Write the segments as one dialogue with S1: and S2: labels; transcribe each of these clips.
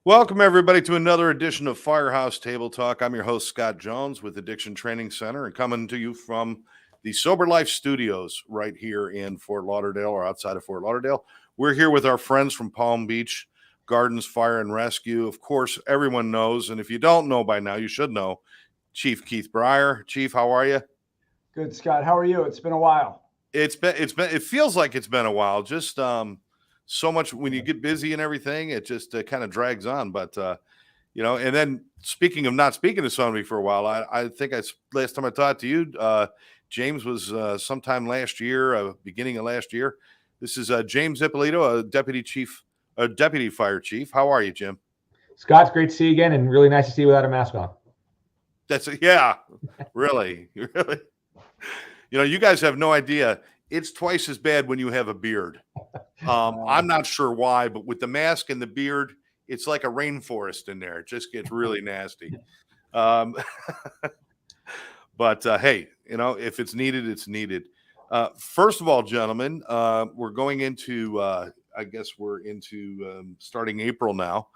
S1: Welcome, everybody, to another edition of Firehouse Table Talk. I'm your host, Scott Jones, with Addiction Training Center, and coming to you from the Sober Life Studios right here in Fort Lauderdale, or outside of Fort Lauderdale. We're here with our friends from Palm Beach Gardens Fire and Rescue. Of course, everyone knows, and if you don't know by now, you should know, Chief Keith Briar. Chief, how are you?
S2: Good, Scott. How are you? It's been a while.
S1: It feels like it's been a while. Just so much when you get busy and everything, it just kind of drags on. But and then speaking of not speaking to somebody for a while, I think last time I talked to you, James, was sometime last year, beginning of last year. This is James Ippolito, a deputy fire chief. How are you, Jim?
S3: Scott, it's great to see you again, and really nice to see you without a mask on.
S1: Yeah, really, really. You guys have no idea. It's twice as bad when you have a beard. I'm not sure why, but with the mask and the beard, it's like a rainforest in there. It just gets really nasty. But hey, if it's needed, it's needed. First of all, gentlemen, we're going into, I guess we're into starting April now.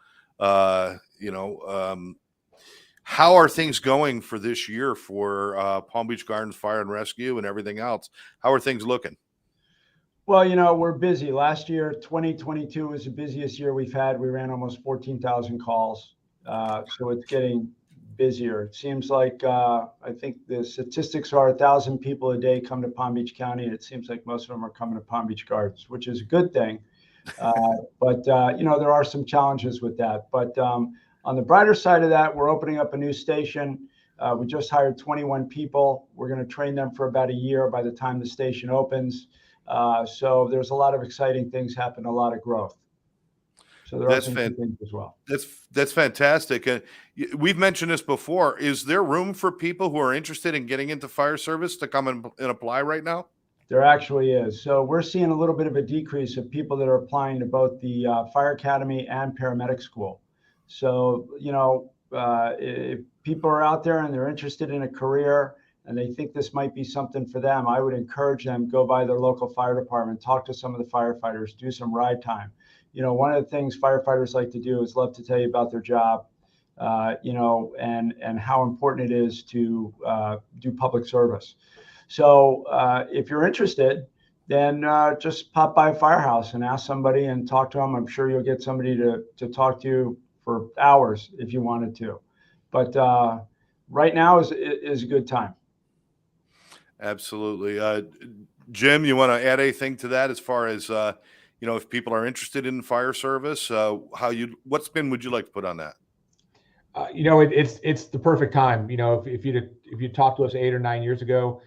S1: How are things going for this year for Palm Beach Gardens Fire and Rescue and everything else? How are things looking?
S2: Well, we're busy. Last year, 2022 was the busiest year we've had. We ran almost 14,000 calls. So it's getting busier. It seems like I think the statistics are 1,000 people a day come to Palm Beach County. And it seems like most of them are coming to Palm Beach Gardens, which is a good thing. But there are some challenges with that. But on the brighter side of that, we're opening up a new station. We just hired 21 people. We're going to train them for about a year by the time the station opens. So there's a lot of exciting things happening, a lot of growth. So there are some good things as well.
S1: That's fantastic. We've mentioned this before. Is there room for people who are interested in getting into fire service to come and apply right now?
S2: There actually is. So we're seeing a little bit of a decrease of people that are applying to both the Fire Academy and paramedic school. So, if people are out there and they're interested in a career and they think this might be something for them, I would encourage them, go by their local fire department, talk to some of the firefighters, do some ride time. One of the things firefighters like to do is love to tell you about their job, and how important it is to do public service. So if you're interested, then just pop by Firehouse and ask somebody and talk to them. I'm sure you'll get somebody to talk to you for hours if you wanted to. But right now is a good time.
S1: Absolutely. Jim, you want to add anything to that as far as, if people are interested in fire service, what spin would you like to put on that?
S3: It's the perfect time. If you talked to us 8 or 9 years ago,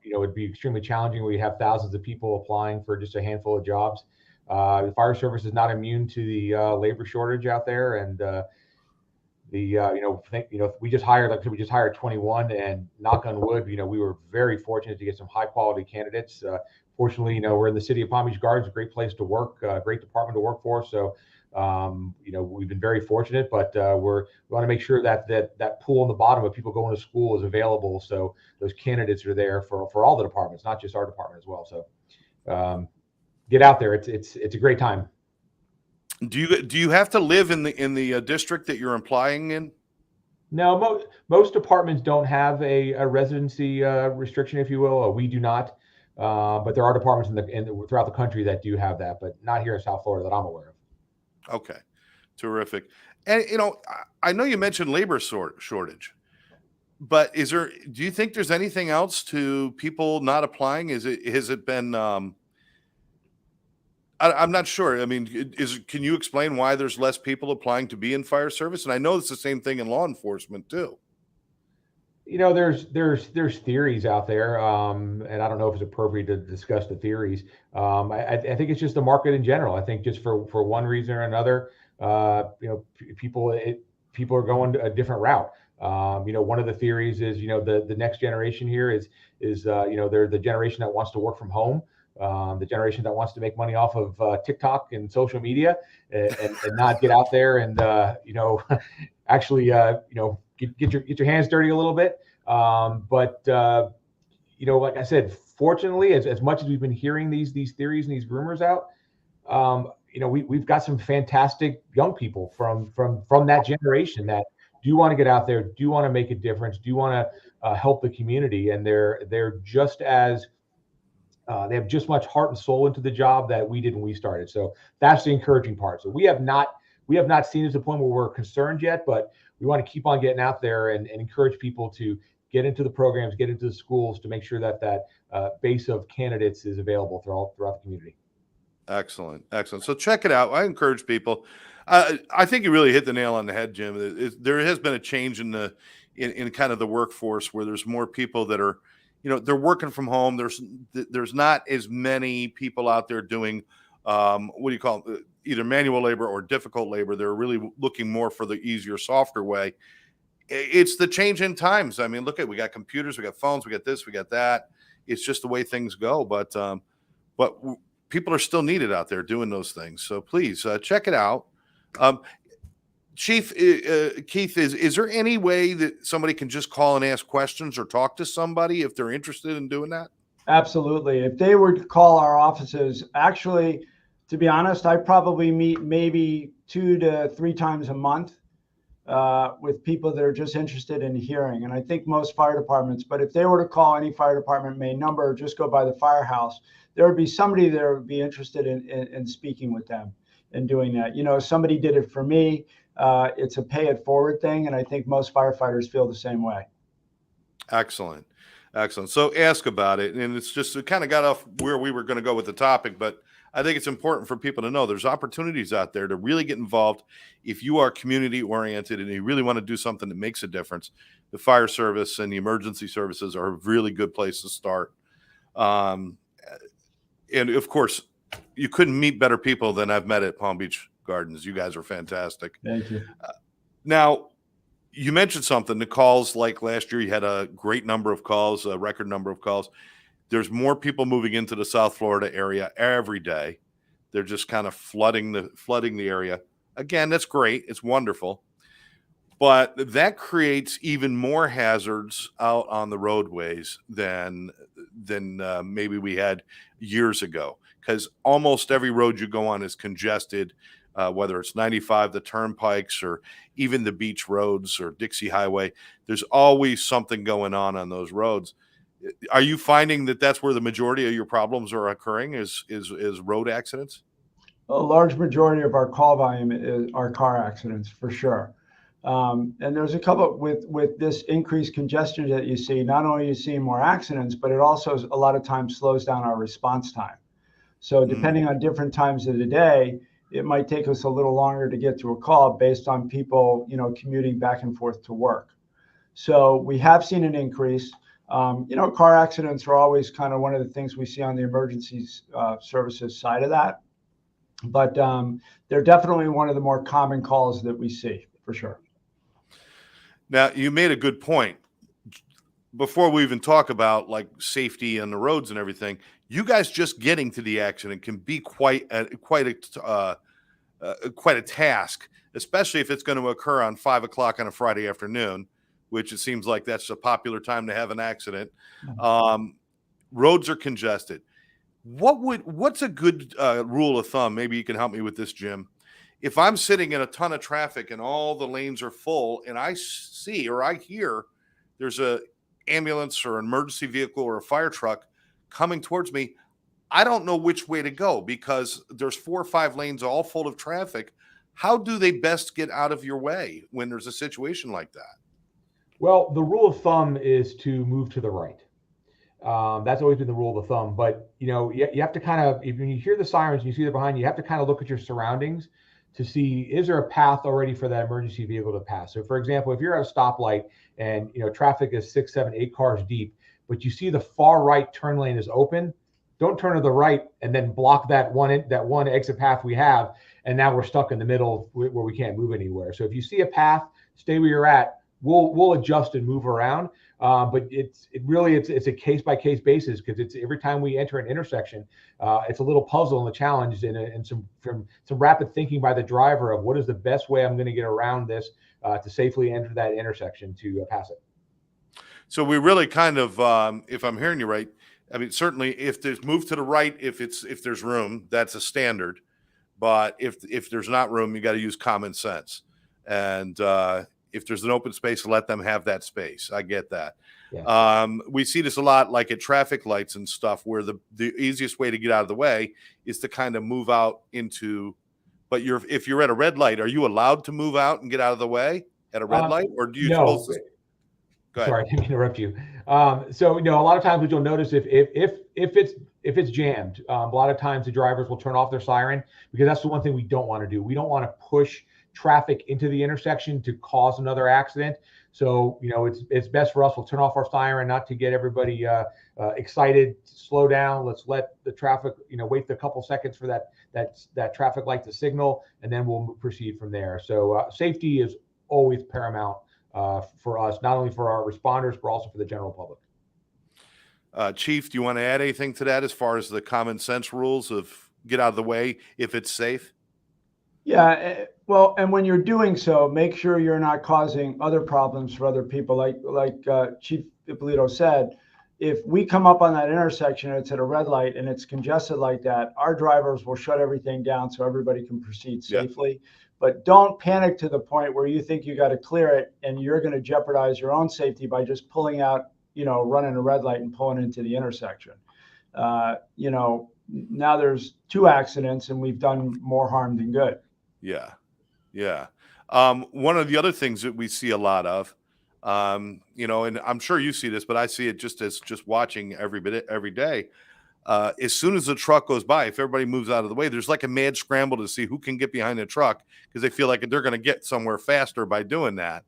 S3: it'd be extremely challenging. We have thousands of people applying for just a handful of jobs. The fire service is not immune to the labor shortage out there, and we just hired 21, and knock on wood, we were very fortunate to get some high quality candidates. Fortunately, we're in the city of Palm Beach Gardens, a great place to work, a great department to work for. So, we've been very fortunate, but we want to make sure that pool on the bottom of people going to school is available. So those candidates are there for all the departments, not just our department as well. So get out there. It's a great time.
S1: Do you have to live in the district that you're applying in?
S3: No, most departments don't have a residency restriction, if you will. We do not, but there are departments throughout the country that do have that, but not here in South Florida that I'm aware of.
S1: Okay, terrific. And I know you mentioned labor shortage, but do you think there's anything else to people not applying? Has it been? I'm not sure. I mean, can you explain why there's less people applying to be in fire service? And I know it's the same thing in law enforcement too.
S3: There's theories out there, and I don't know if it's appropriate to discuss the theories. I think it's just the market in general. I think just for one reason or another, people are going a different route. One of the theories is, the next generation here is they're the generation that wants to work from home. The generation that wants to make money off of TikTok and social media and not get out there and actually get your hands dirty a little bit. But like I said, fortunately, as much as we've been hearing these theories and these rumors out, we've got some fantastic young people from that generation that do want to get out there, do want to make a difference, do want to help the community, and they're just as they have just much heart and soul into the job that we did when we started. So that's the encouraging part. So we have not seen it to the point where we're concerned yet, but we want to keep on getting out there and encourage people to get into the programs, get into the schools to make sure that base of candidates is available throughout the community.
S1: Excellent. So check it out. I encourage people. I think you really hit the nail on the head, Jim. There has been a change in kind of the workforce where there's more people that are, they're working from home. There's not as many people out there doing what do you call it? Either manual labor or difficult labor. They're really looking more for the easier, softer way. It's the change in times. I mean, we got computers, we got phones, we got this, we got that. It's just the way things go. But people are still needed out there doing those things. So please check it out. Chief Keith, is there any way that somebody can just call and ask questions or talk to somebody if they're interested in doing that?
S2: Absolutely. If they were to call our offices, actually, to be honest, I probably meet maybe 2 to 3 times a month with people that are just interested in hearing. And I think most fire departments, but if they were to call any fire department main number or just go by the Firehouse, there would be somebody there would be interested in speaking with them and doing that. Somebody did it for me. It's a pay it forward thing. And I think most firefighters feel the same way.
S1: Excellent. So ask about it. And it kind of got off where we were going to go with the topic, but I think it's important for people to know there's opportunities out there to really get involved. If you are community oriented and you really want to do something that makes a difference, the fire service and the emergency services are a really good place to start. And of course, you couldn't meet better people than I've met at Palm Beach Gardens. You guys are fantastic.
S2: Thank you.
S1: Now, you mentioned something, the calls, like last year, you had a great number of calls, a record number of calls. There's more people moving into the South Florida area every day. They're just kind of flooding the area. Again, that's great. It's wonderful. But that creates even more hazards out on the roadways than maybe we had years ago, because almost every road you go on is congested, whether it's 95, the turnpikes, or even the beach roads or Dixie Highway. There's always something going on those roads. Are you finding that that's where the majority of your problems are occurring is road accidents?
S2: A large majority of our call volume are car accidents, for sure. And there's a couple with this increased congestion that you see. Not only are you seeing more accidents, but it also a lot of times slows down our response time. So depending on different times of the day, it might take us a little longer to get to a call based on people, commuting back and forth to work. So we have seen an increase. Car accidents are always kind of one of the things we see on the emergency services side of that. But they're definitely one of the more common calls that we see, for sure.
S1: Now, you made a good point. Before we even talk about like safety on the roads and everything, you guys just getting to the accident can be quite a task, especially if it's going to occur on 5 o'clock on a Friday afternoon, which it seems like that's a popular time to have an accident. Roads are congested. What's a good rule of thumb? Maybe you can help me with this, Jim. If I'm sitting in a ton of traffic and all the lanes are full and I see or I hear there's a ambulance or an emergency vehicle or a fire truck coming towards me, I don't know which way to go because there's 4 or 5 lanes all full of traffic. How do they best get out of your way when there's a situation like that?
S3: Well, the rule of thumb is to move to the right. That's always been the rule of thumb. But, you have to kind of, if you hear the sirens and you see they're behind you, you have to kind of look at your surroundings to see, is there a path already for that emergency vehicle to pass? So, for example, if you're at a stoplight and, traffic is 6, 7, 8 cars deep, but you see the far right turn lane is open, don't turn to the right and then block that one exit path we have. And now we're stuck in the middle where we can't move anywhere. So if you see a path, stay where you're at. We'll adjust and move around, but it's a case by case basis because it's every time we enter an intersection, it's a little puzzle and a challenge and some rapid thinking by the driver of what is the best way I'm going to get around this to safely enter that intersection to pass it.
S1: So we really kind of, if I'm hearing you right, I mean certainly if there's move to the right, if there's room, that's a standard. but if there's not room, you got to use common sense. And if there's an open space, let them have that space. I get that.
S3: Yeah.
S1: We see this a lot, like at traffic lights and stuff, where the easiest way to get out of the way is to kind of move out into. But if you're at a red light, are you allowed to move out and get out of the way at a red light, or do you
S3: No.
S1: supposed to? Go ahead.
S3: Sorry, I didn't interrupt you. So a lot of times what you'll notice if it's jammed, a lot of times the drivers will turn off their siren, because that's the one thing we don't want to do. We don't want to push traffic into the intersection to cause another accident. So it's best for us. We'll turn off our siren, not to get everybody excited. Slow down. Let's let the traffic, wait a couple seconds for that traffic light to signal, and then we'll proceed from there. So safety is always paramount for us, not only for our responders, but also for the general public.
S1: Chief, do you want to add anything to that as far as the common sense rules of get out of the way if it's safe?
S2: Yeah, well, and when you're doing so, make sure you're not causing other problems for other people. Like Chief Ippolito said, if we come up on that intersection and it's at a red light and it's congested like that, our drivers will shut everything down so everybody can proceed safely. Yeah. But don't panic to the point where you think you got to clear it and you're going to jeopardize your own safety by just pulling out, running a red light and pulling into the intersection. Now there's 2 accidents and we've done more harm than good.
S1: Yeah. Yeah. One of the other things that we see a lot of, and I'm sure you see this, but I see it just watching every day. As soon as the truck goes by, if everybody moves out of the way, there's like a mad scramble to see who can get behind the truck, because they feel like they're going to get somewhere faster by doing that.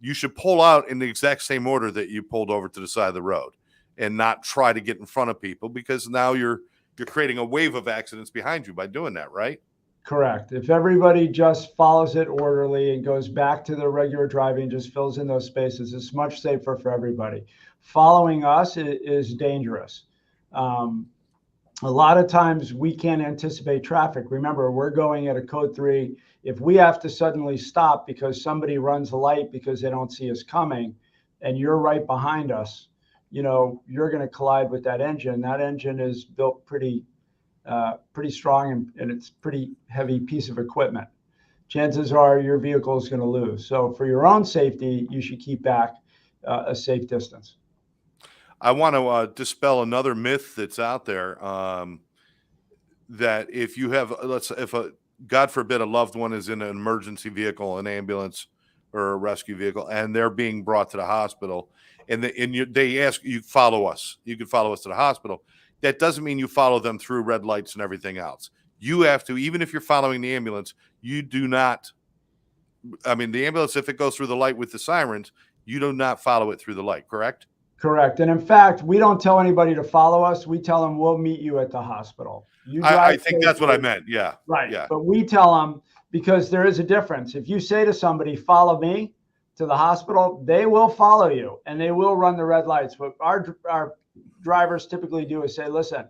S1: You should pull out in the exact same order that you pulled over to the side of the road, and not try to get in front of people, because now you're creating a wave of accidents behind you by doing that, right?
S2: Correct. If everybody just follows it orderly and goes back to their regular driving, just fills in those spaces, it's much safer for everybody. Following us is dangerous. A lot of times we can't anticipate traffic. Remember, we're going at a code 3. If we have to suddenly stop because somebody runs a light because they don't see us coming, and you're right behind us, you're going to collide with that engine. That engine is built pretty strong, and it's pretty heavy piece of equipment. Chances are your vehicle is going to lose. So for your own safety, you should keep back a safe distance.
S1: I want to dispel another myth that's out there, that if you have, God forbid, a loved one is in an emergency vehicle, an ambulance or a rescue vehicle, and they're being brought to the hospital, and they ask you, follow us. You can follow us to the hospital. That doesn't mean you follow them through red lights and everything else. You have to, even if you're following the ambulance, you do not. I mean, the ambulance, if it goes through the light with the sirens, you do not follow it through the light, correct?
S2: Correct. And in fact, we don't tell anybody to follow us. We tell them we'll meet you at the hospital.
S1: I think that's what I meant. Yeah.
S2: Right.
S1: Yeah.
S2: But we tell them, because there is a difference. If you say to somebody, follow me to the hospital, they will follow you and they will run the red lights. What our drivers typically do is say, listen,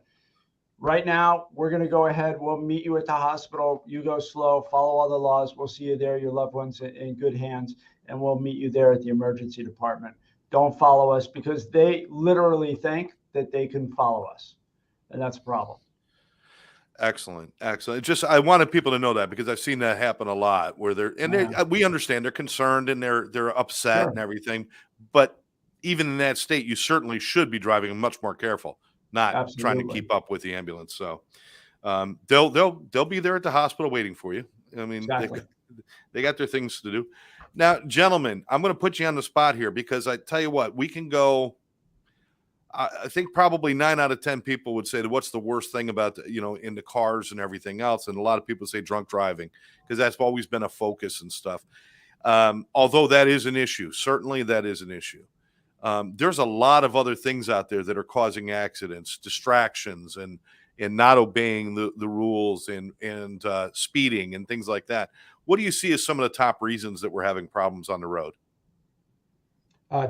S2: right now we're going to go ahead. We'll meet you at the hospital. You go slow, follow all the laws. We'll see you there, your loved ones in good hands, and we'll meet you there at the emergency department. Don't follow us, because they literally think that they can follow us, and that's a problem.
S1: Excellent. I wanted people to know that, because I've seen that happen a lot, where we understand they're concerned and they're upset. Sure. And everything, but even in that state, you certainly should be driving much more careful, not Absolutely. Trying to keep up with the ambulance. So they'll be there at the hospital waiting for you. I mean, exactly. They got their things to do. Now, gentlemen, I'm going to put you on the spot here, because I tell you what, we can go. I think probably 9 out of 10 people would say that what's the worst thing about in the cars and everything else, and a lot of people say drunk driving, because that's always been a focus and stuff. Although that is an issue, certainly that is an issue. There's a lot of other things out there that are causing accidents, distractions, and not obeying the rules, and speeding and things like that. What do you see as some of the top reasons that we're having problems on the road?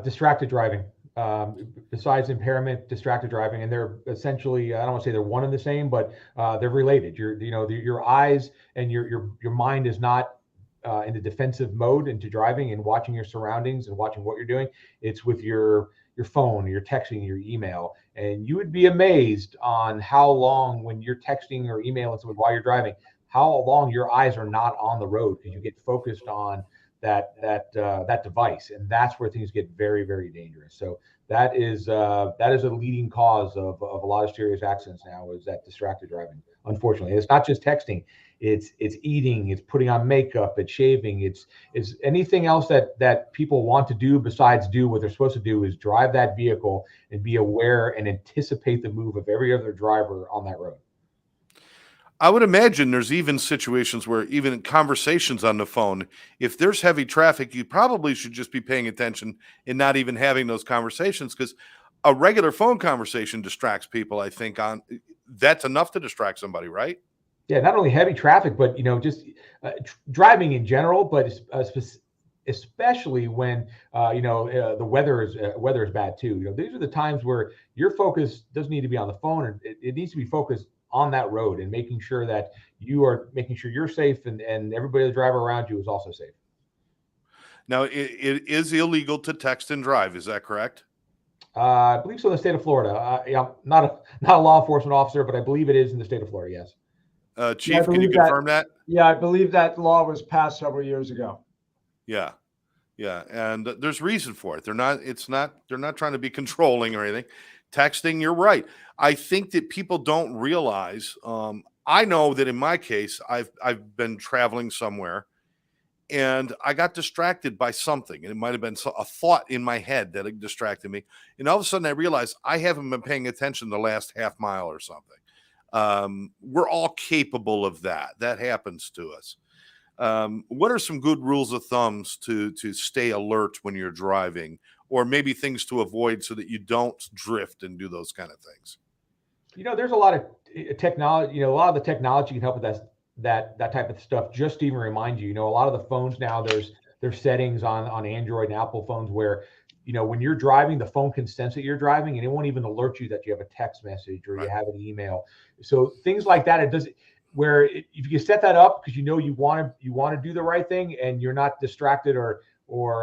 S3: Distracted driving. Besides impairment, distracted driving, and they're essentially, I don't want to say they're one and the same, but they're related. Your eyes and your mind is not in the defensive mode into driving and watching your surroundings and watching what you're doing. It's with your phone, your texting, your email, and you would be amazed on how long, when you're texting or emailing someone while you're driving, how long your eyes are not on the road because you get focused on that device, and that's where things get very, very dangerous. So that is a leading cause of a lot of serious accidents now, is that distracted driving. Unfortunately, it's not just texting; it's eating, it's putting on makeup, it's shaving, it's anything else that people want to do besides do what they're supposed to do, is drive that vehicle and be aware and anticipate the move of every other driver on that road.
S1: I would imagine there's even situations where even in conversations on the phone, if there's heavy traffic, you probably should just be paying attention and not even having those conversations, because a regular phone conversation distracts people. I think that's enough to distract somebody, right?
S3: Yeah, not only heavy traffic, but just driving in general, but especially when the weather is bad too. These are the times where your focus doesn't need to be on the phone, and it needs to be focused on that road and making sure that you're safe, and everybody that drive around you is also safe.
S1: Now, it is illegal to text and drive. Is that correct?
S3: I believe so in the state of Florida. Yeah, I'm not a law enforcement officer, but I believe it is in the state of Florida. Yes.
S2: Yeah, I
S1: Chief, can you
S2: believe
S1: confirm that?
S2: Yeah, I believe that law was passed several years ago.
S1: Yeah. Yeah. And there's reason for it. They're not trying to be controlling or anything. Texting, you're right. I think that people don't realize, I know that in my case, I've been traveling somewhere and I got distracted by something. And it might have been a thought in my head that had distracted me. And all of a sudden I realized I haven't been paying attention the last half mile or something. We're all capable of that. That happens to us. What are some good rules of thumbs to stay alert when you're driving, or maybe things to avoid so that you don't drift and do those kind of things?
S3: There's a lot of technology. A lot of the technology can help with that type of stuff. Just to even remind you, a lot of the phones now, there's settings on Android and Apple phones where when you're driving, the phone can sense that you're driving, and it won't even alert you that you have a text message or you have an email. So things like that, if you set that up because you want to do the right thing and you're not distracted or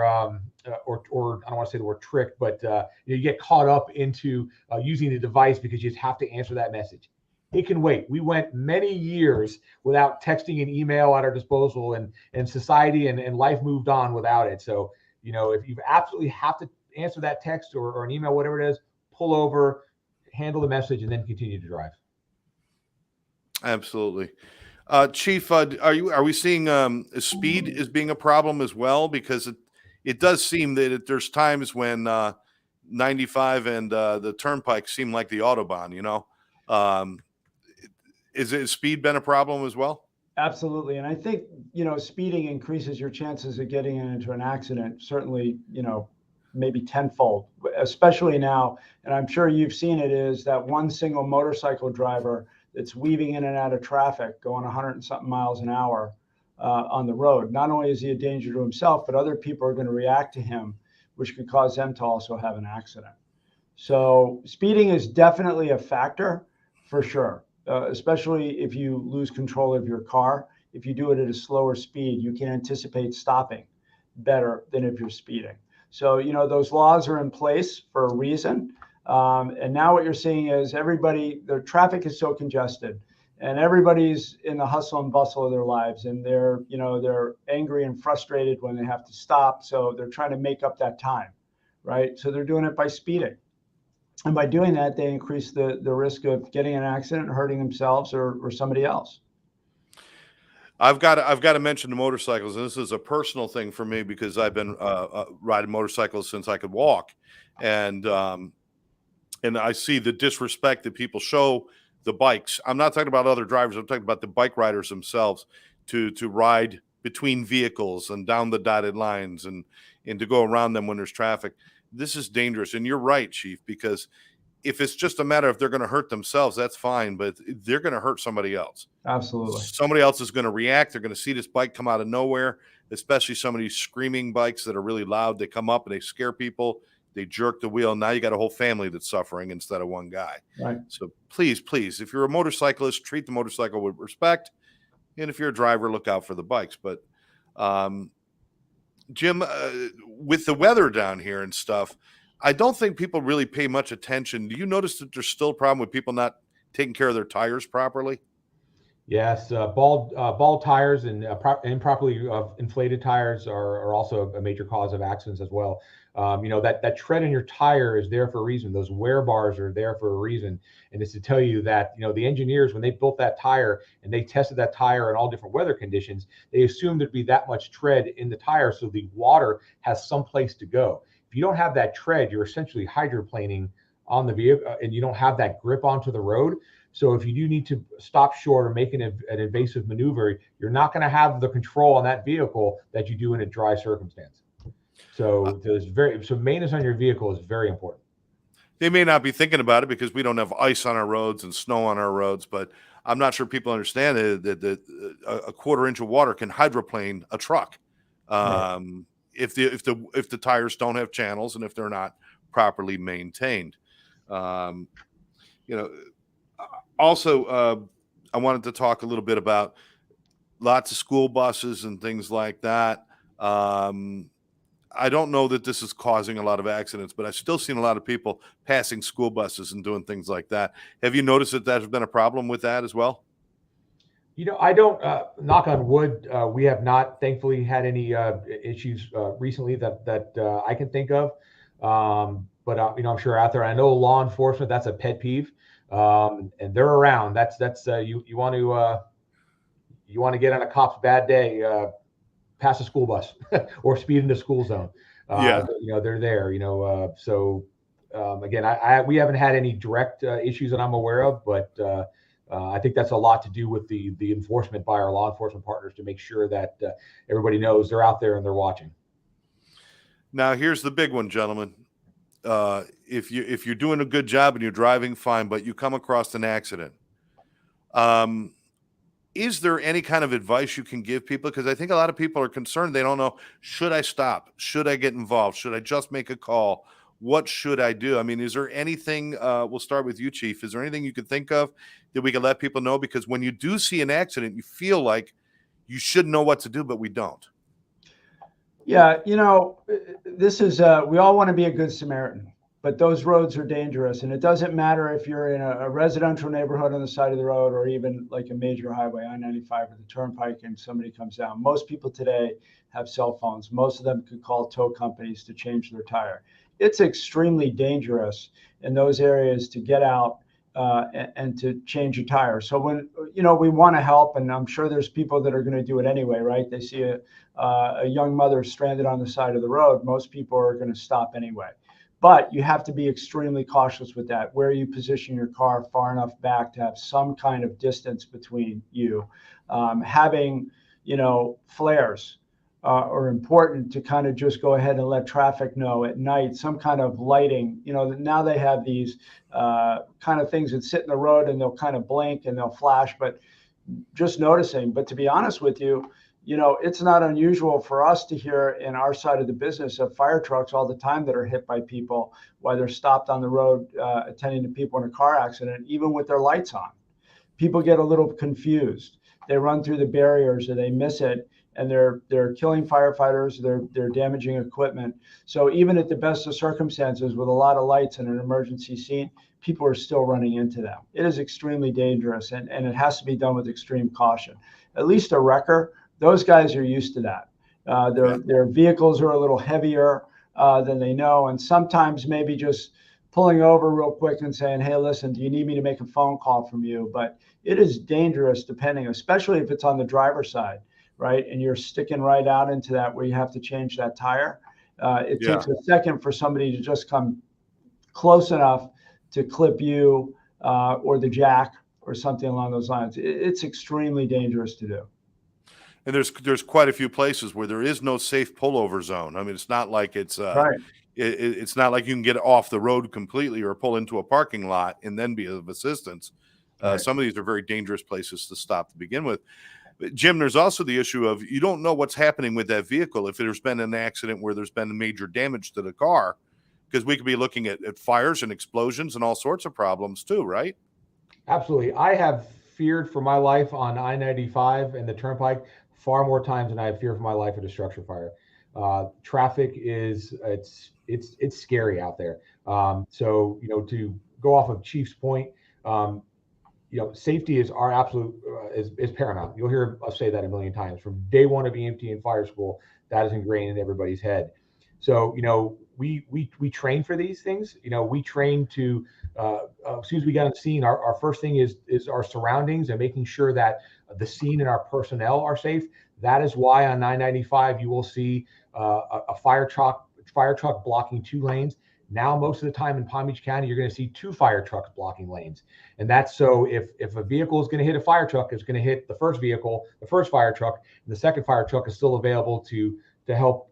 S3: I don't want to say the word trick, but you get caught up into using the device because you just have to answer that message. It can wait. We went many years without texting and email at our disposal, and society and life moved on without it. So if you absolutely have to answer that text or an email, whatever it is, pull over, handle the message, and then continue to drive.
S1: Absolutely. Chief, are we seeing speed as being a problem as well? Because it does seem that there's times when 95 and the turnpike seem like the Autobahn, Is speed been a problem as well?
S2: Absolutely. And I think, speeding increases your chances of getting into an accident, certainly, maybe tenfold, especially now. And I'm sure you've seen it, is that one single motorcycle driver that's weaving in and out of traffic, going 100 and something miles an hour on the road. Not only is he a danger to himself, but other people are going to react to him, which could cause them to also have an accident. So speeding is definitely a factor for sure. Especially if you lose control of your car. If you do it at a slower speed, you can anticipate stopping better than if you're speeding. So, those laws are in place for a reason. And now what you're seeing is the traffic is so congested and everybody's in the hustle and bustle of their lives. And they're angry and frustrated when they have to stop. So they're trying to make up that time, right? So they're doing it by speeding. And by doing that, they increase the risk of getting an accident and hurting themselves or somebody else.
S1: I've got to mention the motorcycles, and this is a personal thing for me because I've been riding motorcycles since I could walk, and I see the disrespect that people show the bikes. I'm not talking about other drivers. I'm talking about the bike riders themselves to ride between vehicles and down the dotted lines and to go around them when there's traffic. This is dangerous. And you're right, Chief, because if it's just a matter of they're going to hurt themselves, that's fine, but they're going to hurt somebody else.
S2: Absolutely.
S1: Somebody else is going to react. They're going to see this bike come out of nowhere, especially some of these screaming bikes that are really loud. They come up and they scare people. They jerk the wheel. Now you got a whole family that's suffering instead of one guy.
S2: Right.
S1: So please, if you're a motorcyclist, treat the motorcycle with respect. And if you're a driver, look out for the bikes. But Jim, with the weather down here and stuff, I don't think people really pay much attention. Do you notice that there's still a problem with people not taking care of their tires properly?
S3: Yes, bald tires and improperly inflated tires are also a major cause of accidents as well. That tread in your tire is there for a reason. Those wear bars are there for a reason, and it's to tell you that the engineers, when they built that tire and they tested that tire in all different weather conditions, they assumed there'd be that much tread in the tire, so the water has some place to go. If you don't have that tread, you're essentially hydroplaning on the vehicle, and you don't have that grip onto the road. So if you do need to stop short or make an evasive maneuver, you're not going to have the control on that vehicle that you do in a dry circumstance. So maintenance on your vehicle is very important.
S1: They may not be thinking about it because we don't have ice on our roads and snow on our roads, but I'm not sure people understand that a quarter inch of water can hydroplane a truck. If the tires don't have channels and if they're not properly maintained. Also, I wanted to talk a little bit about lots of school buses and things like that. I don't know that this is causing a lot of accidents, but I've still seen a lot of people passing school buses and doing things like that. Have you noticed that there's been a problem with that as well?
S3: I don't, knock on wood, we have not, thankfully, had any issues recently that I can think of. But I'm sure out there, I know law enforcement, that's a pet peeve. And they're around. That's you want to get on a cop's bad day, pass a school bus or speed in the school zone. They're there. Again, we haven't had any direct issues that I'm aware of, but I think that's a lot to do with the enforcement by our law enforcement partners to make sure that everybody knows they're out there and they're watching.
S1: Now, here's the big one, gentlemen. If you're doing a good job and you're driving fine, but you come across an accident, is there any kind of advice you can give people? Because I think a lot of people are concerned. They don't know, should I stop? Should I get involved? Should I just make a call? What should I do? I mean, is there anything, we'll start with you, Chief. Is there anything you could think of that we could let people know? Because when you do see an accident, you feel like you should know what to do, but we don't.
S2: Yeah, this is, we all want to be a good Samaritan, but those roads are dangerous. And it doesn't matter if you're in a residential neighborhood on the side of the road or even like a major highway, I-95 or the turnpike, and somebody comes down. Most people today have cell phones. Most of them could call tow companies to change their tire. It's extremely dangerous in those areas to get out and to change your tire. So when, we want to help, and I'm sure there's people that are going to do it anyway, right? They see a young mother stranded on the side of the road. Most people are going to stop anyway. But you have to be extremely cautious with that, where you position your car far enough back to have some kind of distance between you. Having, flares are important to kind of just go ahead and let traffic know at night, some kind of lighting. Now they have these kind of things that sit in the road and they'll kind of blink and they'll flash, but just noticing. But to be honest with you, it's not unusual for us to hear in our side of the business of fire trucks all the time that are hit by people while they're stopped on the road attending to people in a car accident, even with their lights on. People get a little confused. They run through the barriers or they miss it, and they're killing firefighters. They're damaging equipment. So even at the best of circumstances, with a lot of lights in an emergency scene, people are still running into them. It is extremely dangerous, and it has to be done with extreme caution. At least a wrecker, those guys are used to that. Their vehicles are a little heavier than they know, and sometimes maybe just pulling over real quick and saying, hey, listen, do you need me to make a phone call from you? But it is dangerous depending, especially if it's on the driver's side, right? And you're sticking right out into that where you have to change that tire. It takes a second for somebody to just come close enough to clip you or the jack or something along those lines. It's extremely dangerous to do.
S1: And there's quite a few places where there is no safe pullover zone. I mean, it's not like it's
S2: right.
S1: It's not like you can get off the road completely or pull into a parking lot and then be of assistance.
S2: Right.
S1: Some of these are very dangerous places to stop to begin with. But Jim, there's also the issue of you don't know what's happening with that vehicle if there's been an accident where there's been major damage to the car, because we could be looking at fires and explosions and all sorts of problems too, right?
S3: Absolutely. I have feared for my life on I-95 and the turnpike far more times than I have feared for my life at a structure fire. Traffic it's it's scary out there. So to go off of Chief's point, safety is our absolute is paramount. You'll hear us say that a million times from day one of EMT and fire school. That is ingrained in everybody's head. So we train for these things. We train to as soon as we get on the scene, our first thing is our surroundings and making sure that the scene and our personnel are safe. That is why on 995 you will see a fire truck blocking 2 lanes. Now, most of the time in Palm Beach County, you're going to see 2 fire trucks blocking lanes. And that's so if a vehicle is going to hit a fire truck, it's going to hit the first vehicle, the first fire truck, and the second fire truck is still available to help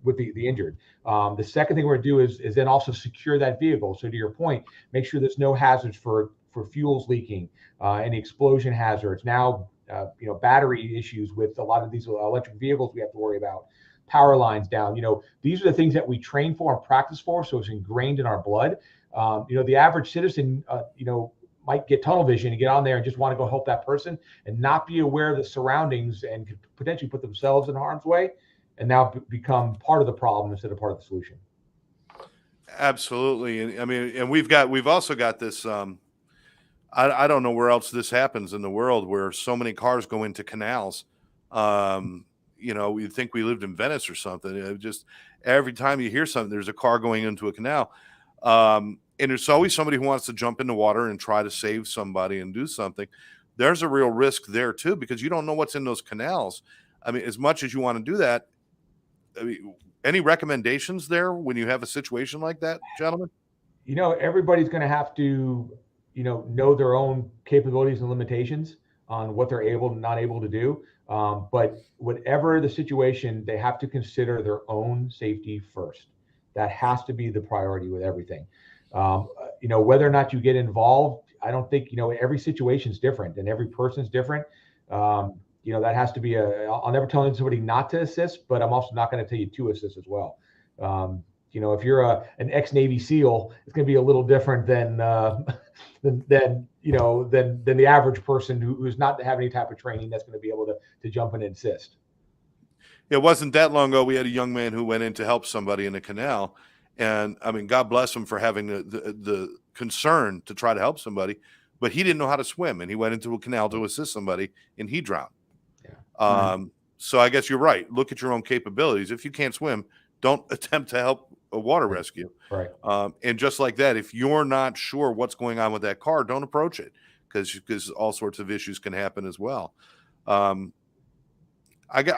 S3: with the injured. The second thing we're going to do is then also secure that vehicle. So to your point, make sure there's no hazards for fuels leaking, any explosion hazards. Now, battery issues with a lot of these electric vehicles we have to worry about. Power lines down. These are the things that we train for and practice for, so it's ingrained in our blood. The average citizen, might get tunnel vision and get on there and just want to go help that person and not be aware of the surroundings and could potentially put themselves in harm's way and now become part of the problem instead of part of the solution.
S1: Absolutely. And I mean, and we've also got this, I don't know where else this happens in the world where so many cars go into canals. You'd think we lived in Venice or something. Just every time you hear something, there's a car going into a canal. And there's always somebody who wants to jump in the water and try to save somebody and do something. There's a real risk there too, because you don't know what's in those canals. I mean, as much as you want to do that, any recommendations there when you have a situation like that, gentlemen?
S3: Everybody's going to have to, know their own capabilities and limitations on what they're able and not able to do. But whatever the situation, they have to consider their own safety first. That has to be the priority with everything. Whether or not you get involved, I don't think, every situation is different and every person's different. That has to be I'll never tell somebody not to assist, but I'm also not going to tell you to assist as well. If you're an ex-Navy SEAL, it's going to be a little different than the average person who's not having any type of training that's going to be able to jump in and assist.
S1: It wasn't that long ago. We had a young man who went in to help somebody in a canal. And I mean, God bless him for having the concern to try to help somebody, but he didn't know how to swim. And he went into a canal to assist somebody and he drowned. Yeah. So I guess you're right. Look at your own capabilities. If you can't swim, don't attempt to help a water rescue. Right. And just like that, if you're not sure what's going on with that car, don't approach it because all sorts of issues can happen as well. I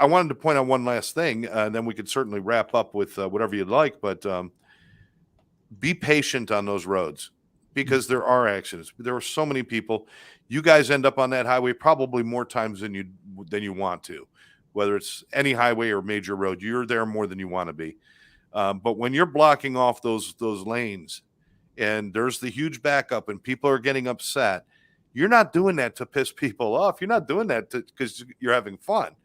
S1: wanted to point out one last thing, and then we could certainly wrap up with whatever you'd like, but be patient on those roads because there are accidents. There are so many people. You guys end up on that highway probably more times than you want to, whether it's any highway or major road. You're there more than you want to be. But when you're blocking off those lanes and there's the huge backup and people are getting upset, you're not doing that to piss people off. You're not doing that because you're having fun.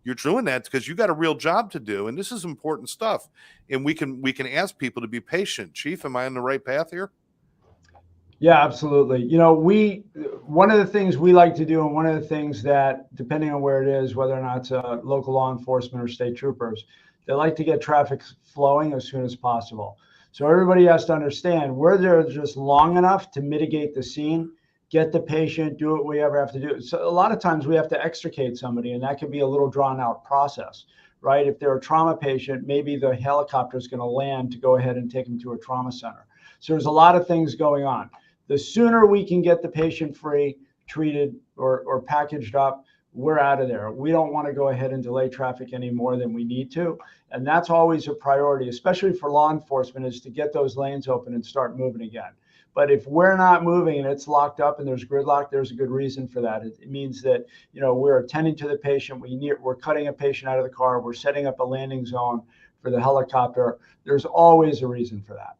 S1: You're doing that because you got a real job to do, and this is important stuff. And we can ask people to be patient. Chief, am I on the right path here?
S2: Yeah, absolutely. One of the things we like to do, and one of the things that, depending on where it is, whether or not it's local law enforcement or state troopers, they like to get traffic flowing as soon as possible. So everybody has to understand we're there just long enough to mitigate the scene, get the patient, do what we ever have to do. So a lot of times we have to extricate somebody, and that can be a little drawn out process, right? If they're a trauma patient, maybe the helicopter is going to land to go ahead and take them to a trauma center. So there's a lot of things going on. The sooner we can get the patient free, treated, or packaged up, we're out of there. We don't want to go ahead and delay traffic any more than we need to. And that's always a priority, especially for law enforcement, is to get those lanes open and start moving again. But if we're not moving and it's locked up and there's gridlock, there's a good reason for that. It means that, we're attending to the patient. We're cutting a patient out of the car. We're setting up a landing zone for the helicopter. There's always a reason for that.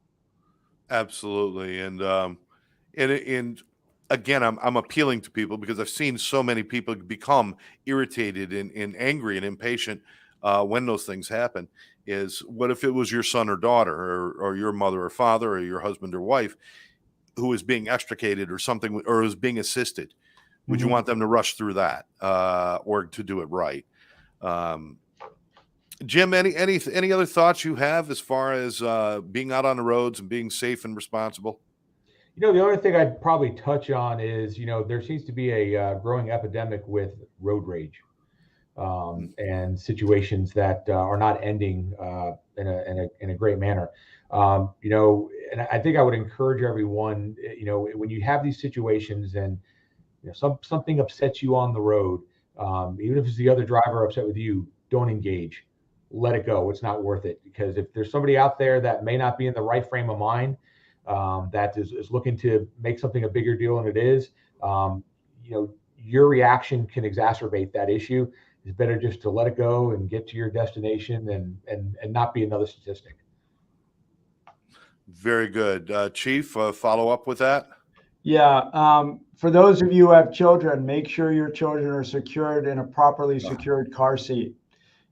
S1: Absolutely. And again, I'm appealing to people because I've seen so many people become irritated and angry and impatient when those things happen. Is what if it was your son or daughter or your mother or father or your husband or wife who is being extricated or something, or is being assisted? Would you want them to rush through that or to do it right? Jim, any other thoughts you have as far as being out on the roads and being safe and responsible?
S3: The only thing I'd probably touch on is, there seems to be a growing epidemic with road rage, and situations that are not ending in a great manner. And I think I would encourage everyone, when you have these situations and something upsets you on the road, even if it's the other driver upset with you, don't engage. Let it go. It's not worth it, because if there's somebody out there that may not be in the right frame of mind, that is looking to make something a bigger deal than it is, your reaction can exacerbate that issue. It's better just to let it go and get to your destination and not be another statistic.
S1: Very good. Chief, follow up with that?
S2: Yeah. For those of you who have children, make sure your children are secured in a properly secured car seat.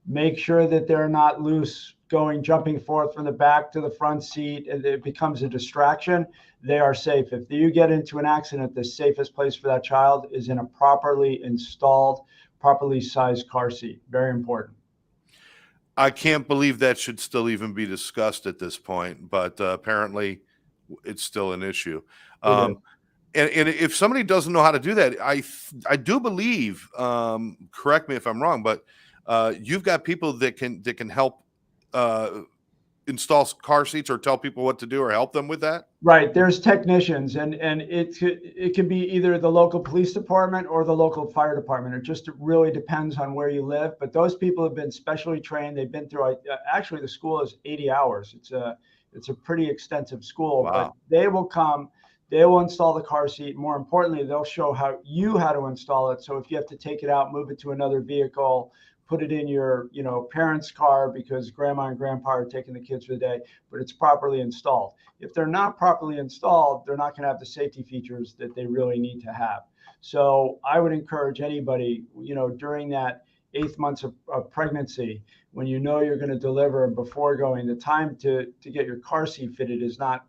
S2: Make sure that they're not loose, jumping forth from the back to the front seat, and it becomes a distraction. They are safe. If you get into an accident, the safest place for that child is in a properly installed, properly sized car seat. Very important.
S1: I can't believe that should still even be discussed at this point, but apparently it's still an issue. And if somebody doesn't know how to do that, I do believe, correct me if I'm wrong, but you've got people that can help install car seats or tell people what to do or help them with that.
S2: Right. There's technicians, and it can be either the local police department or the local fire department. It just really depends on where you live. But those people have been specially trained. They've been through. Actually, the school is 80 hours. It's a pretty extensive school.
S1: Wow.
S2: But they will come. They will install the car seat. More importantly, they'll show how to install it. So if you have to take it out, move it to another vehicle, put it in your parents' car because grandma and grandpa are taking the kids for the day, but it's properly installed. If they're not properly installed, they're not going to have the safety features that they really need to have. So I would encourage anybody, during that 8 months of pregnancy, when you're going to deliver, before going, the time to get your car seat fitted is not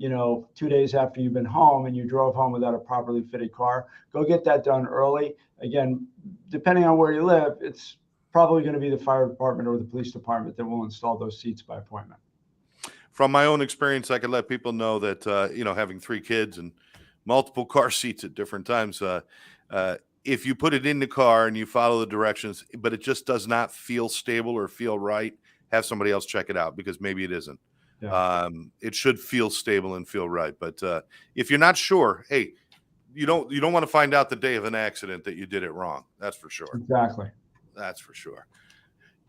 S2: 2 days after you've been home and you drove home without a properly fitted car. Go get that done early. Again, depending on where you live, it's probably going to be the fire department or the police department that will install those seats by appointment.
S1: From my own experience, I could let people know that, having 3 kids and multiple car seats at different times, if you put it in the car and you follow the directions, but it just does not feel stable or feel right, have somebody else check it out, because maybe it isn't.
S2: Yeah.
S1: It should feel stable and feel right. But if you're not sure, hey, you don't want to find out the day of an accident that you did it wrong. That's for sure.
S2: Exactly.
S1: That's for sure.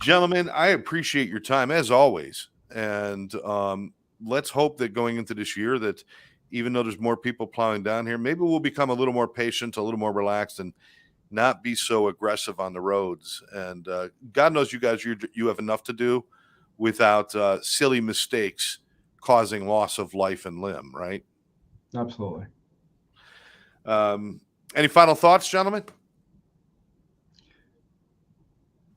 S1: Gentlemen, I appreciate your time as always. And let's hope that going into this year, that even though there's more people plowing down here, maybe we'll become a little more patient, a little more relaxed, and not be so aggressive on the roads. And God knows you guys, you have enough to do without silly mistakes causing loss of life and limb, right?
S2: Absolutely.
S1: Any final thoughts, gentlemen?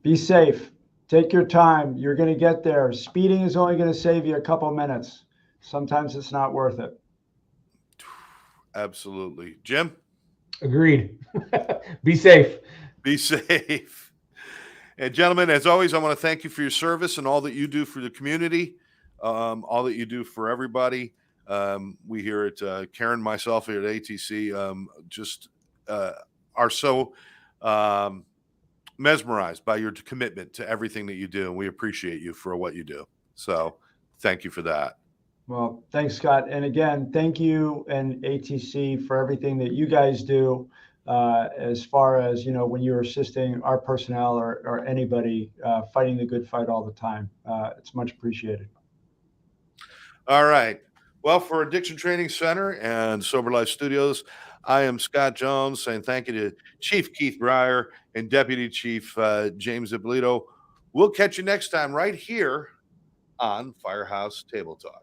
S2: Be safe. Take your time. You're going to get there. Speeding is only going to save you a couple minutes. Sometimes it's not worth it.
S1: Absolutely. Jim?
S3: Agreed. Be safe.
S1: Be safe. And gentlemen, as always, I want to thank you for your service and all that you do for the community, all that you do for everybody. We here at Karen, myself here at ATC, just are so mesmerized by your commitment to everything that you do, and we appreciate you for what you do. So thank you for that.
S2: Well, thanks, Scott. And again, thank you and ATC for everything that you guys do, as far as, when you're assisting our personnel or anybody fighting the good fight all the time. It's much appreciated.
S1: All right. Well, for Addiction Training Center and Sober Life Studios, I am Scott Jones, saying thank you to Chief Keith Briar and Deputy Chief James Ippolito. We'll catch you next time right here on Firehouse Table Talk.